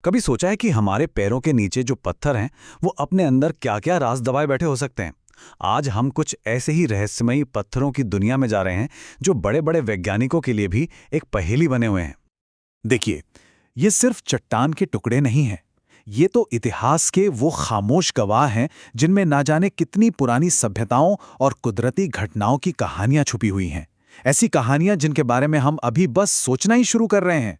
कभी सोचा है कि हमारे पैरों के नीचे जो पत्थर हैं वो अपने अंदर क्या-क्या राज दबाए बैठे हो सकते हैं। आज हम कुछ ऐसे ही रहस्यमयी पत्थरों की दुनिया में जा रहे हैं जो बड़े-बड़े वैज्ञानिकों के लिए भी एक पहेली बने हुए हैं। देखिए, ये सिर्फ चट्टान के टुकड़े नहीं हैं। ये तो इतिहास के वो खामोश गवाह हैं जिनमें ना जाने कितनी पुरानी सभ्यताओं और कुदरती घटनाओं की कहानियां छुपी हुई हैं। ऐसी कहानियां जिनके बारे में हम अभी बस सोचना ही शुरू कर रहे हैं।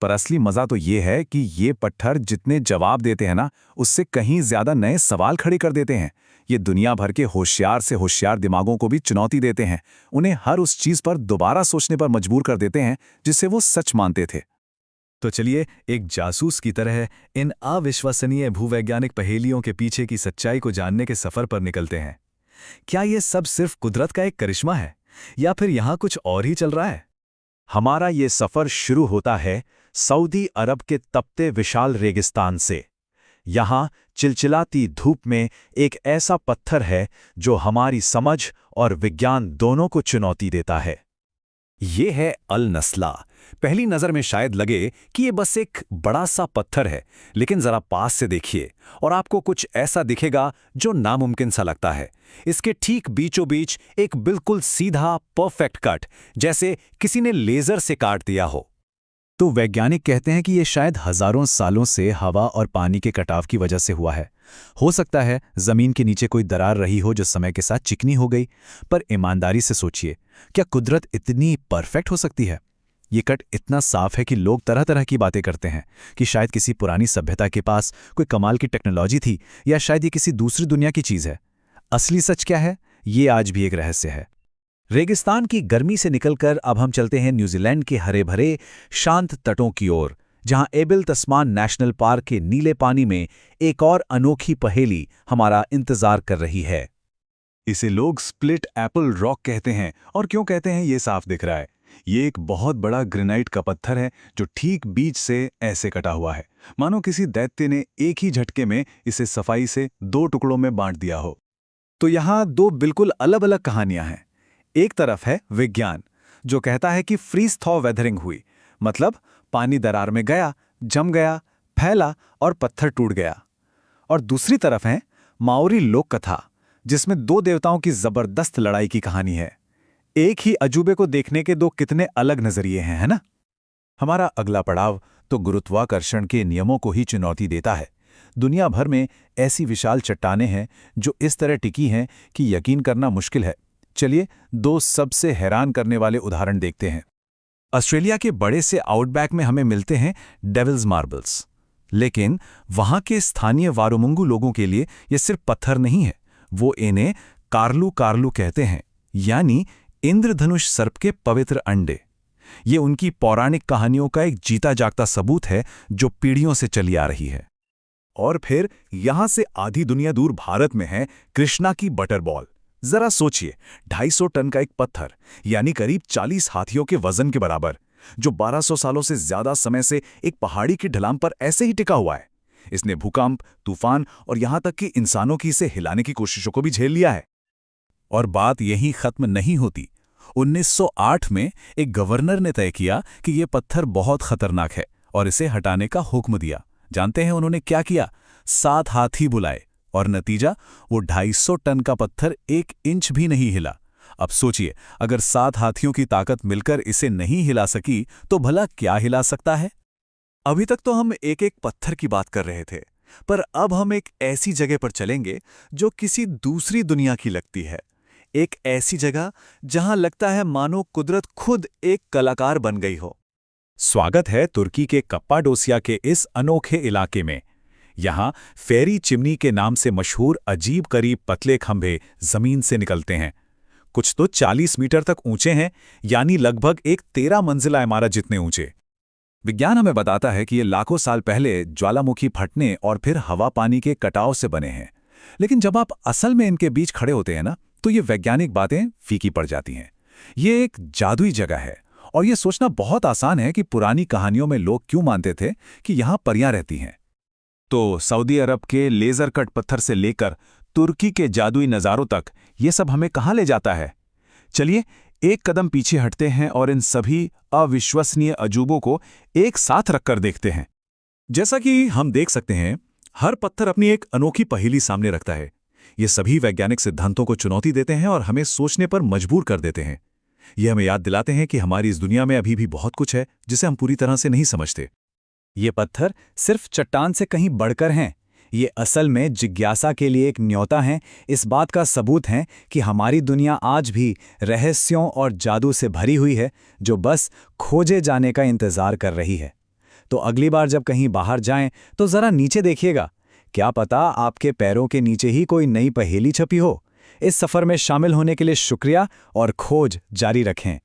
पर असली मजा तो ये है कि ये पत्थर जितने जवाब देते हैं ना, उससे कहीं ज्यादा नए सवाल खड़े कर देते हैं। ये दुनिया भर के होशियार से होशियार दिमागों को भी चुनौती देते हैं। उन्हें हर उस चीज पर दोबारा सोचने पर मजबूर कर देते हैं जिसे वो सच मानते थे। तो चलिए, एक जासूस की तरह इन अविश्वसनीय भूवैज्ञानिक पहेलियों के पीछे की सच्चाई को जानने के सफर पर निकलते हैं। क्या ये सब सिर्फ कुदरत का एक करिश्मा है, या फिर यहाँ कुछ और ही चल रहा है? हमारा ये सफर शुरू होता है सऊदी अरब के तपते विशाल रेगिस्तान से। यहाँ चिलचिलाती धूप में एक ऐसा पत्थर है जो हमारी समझ और विज्ञान दोनों को चुनौती देता है। ये है अल नस्ला। पहली नज़र में शायद लगे कि ये बस एक बड़ा सा पत्थर है, लेकिन ज़रा पास से देखिए और आपको कुछ ऐसा दिखेगा जो नामुमकिन सा लगता है। इसके ठीक बीचों बीच एक बिल्कुल सीधा परफेक्ट कट, जैसे किसी ने लेज़र से काट दिया हो। तो वैज्ञानिक कहते हैं कि ये शायद हजारों सालों से हवा और पानी के कटाव की वजह से हुआ है। हो सकता है जमीन के नीचे कोई दरार रही हो जो समय के साथ चिकनी हो गई। पर ईमानदारी से सोचिए, क्या कुदरत इतनी परफेक्ट हो सकती है? ये कट इतना साफ है कि लोग तरह तरह की बातें करते हैं कि शायद किसी पुरानी सभ्यता के पास कोई कमाल की टेक्नोलॉजी थी, या शायद ये किसी दूसरी दुनिया की चीज है। असली सच क्या है, ये आज भी एक रहस्य है। रेगिस्तान की गर्मी से निकलकर अब हम चलते हैं न्यूजीलैंड के हरे भरे शांत तटों की ओर, जहां एबिल तस्मान नेशनल पार्क के नीले पानी में एक और अनोखी पहेली हमारा इंतजार कर रही है। इसे लोग स्प्लिट एप्पल रॉक कहते हैं, और क्यों कहते हैं ये साफ दिख रहा है। ये एक बहुत बड़ा ग्रेनाइट का पत्थर है जो ठीक बीच से ऐसे कटा हुआ है, मानो किसी दैत्य ने एक ही झटके में इसे सफाई से दो टुकड़ों में बांट दिया हो। तो यहाँ दो बिल्कुल अलग अलग कहानियां हैं। एक तरफ है विज्ञान, जो कहता है कि फ्रीज थॉ वेदरिंग हुई, मतलब पानी दरार में गया, जम गया, फैला और पत्थर टूट गया। और दूसरी तरफ है माओरी लोक कथा, जिसमें दो देवताओं की जबरदस्त लड़ाई की कहानी है। एक ही अजूबे को देखने के दो कितने अलग नजरिए हैं, है ना? हमारा अगला पड़ाव तो गुरुत्वाकर्षण के नियमों को ही चुनौती देता है। दुनिया भर में ऐसी विशाल चट्टानें हैं जो इस तरह टिकी हैं कि यकीन करना मुश्किल है। चलिए, दो सबसे हैरान करने वाले उदाहरण देखते हैं। ऑस्ट्रेलिया के बड़े से आउटबैक में हमें मिलते हैं डेविल्स मार्बल्स। लेकिन वहां के स्थानीय वारुमुंगू लोगों के लिए ये सिर्फ पत्थर नहीं है, वो इन्हें कार्लू कार्लू कहते हैं, यानी इंद्रधनुष सर्प के पवित्र अंडे। ये उनकी पौराणिक कहानियों का एक जीता जागता सबूत है जो पीढ़ियों से चली आ रही है। और फिर यहां से आधी दुनिया दूर भारत में है कृष्णा की बटर बॉल। जरा सोचिए, 250 टन का एक पत्थर, यानी करीब 40 हाथियों के वजन के बराबर, जो 1200 सालों से ज्यादा समय से एक पहाड़ी की ढलान पर ऐसे ही टिका हुआ है। इसने भूकंप, तूफान और यहां तक कि इंसानों की इसे हिलाने की कोशिशों को भी झेल लिया है। और बात यहीं खत्म नहीं होती। 1908 में एक गवर्नर ने तय किया कि यह पत्थर बहुत खतरनाक है और इसे हटाने का हुक्म दिया। जानते हैं उन्होंने क्या किया? 7 हाथी बुलाए, और नतीजा, वो 250 टन का पत्थर 1 इंच भी नहीं हिला। अब सोचिए, अगर 7 हाथियों की ताकत मिलकर इसे नहीं हिला सकी तो भला क्या हिला सकता है? अभी तक तो हम एक एक पत्थर की बात कर रहे थे, पर अब हम एक ऐसी जगह पर चलेंगे जो किसी दूसरी दुनिया की लगती है। एक ऐसी जगह जहां लगता है मानो कुदरत खुद एक कलाकार बन गई हो। स्वागत है तुर्की के कप्पाडोसिया के इस अनोखे इलाके में। यहाँ फेरी चिमनी के नाम से मशहूर अजीब करीब पतले खंभे जमीन से निकलते हैं। कुछ तो 40 मीटर तक ऊंचे हैं, यानी लगभग एक 13 मंजिला इमारत जितने ऊंचे। विज्ञान हमें बताता है कि ये लाखों साल पहले ज्वालामुखी फटने और फिर हवा पानी के कटाव से बने हैं। लेकिन जब आप असल में इनके बीच खड़े होते हैं ना, तो ये वैज्ञानिक बातें फीकी पड़ जाती हैं। ये एक जादुई जगह है, और ये सोचना बहुत आसान है कि पुरानी कहानियों में लोग क्यों मानते थे कि यहाँ परियां रहती हैं। तो सऊदी अरब के लेजर कट पत्थर से लेकर तुर्की के जादुई नज़ारों तक ये सब हमें कहाँ ले जाता है? चलिए, एक कदम पीछे हटते हैं और इन सभी अविश्वसनीय अजूबों को एक साथ रखकर देखते हैं। जैसा कि हम देख सकते हैं, हर पत्थर अपनी एक अनोखी पहेली सामने रखता है। ये सभी वैज्ञानिक सिद्धांतों को चुनौती देते हैं और हमें सोचने पर मजबूर कर देते हैं। ये हमें याद दिलाते हैं कि हमारी इस दुनिया में अभी भी बहुत कुछ है जिसे हम पूरी तरह से नहीं समझते। ये पत्थर सिर्फ चट्टान से कहीं बढ़कर हैं। ये असल में जिज्ञासा के लिए एक न्योता हैं, इस बात का सबूत हैं कि हमारी दुनिया आज भी रहस्यों और जादू से भरी हुई है, जो बस खोजे जाने का इंतजार कर रही है। तो अगली बार जब कहीं बाहर जाएं तो जरा नीचे देखिएगा। क्या पता आपके पैरों के नीचे ही कोई नई पहेली छपी हो। इस सफर में शामिल होने के लिए शुक्रिया और खोज जारी रखें।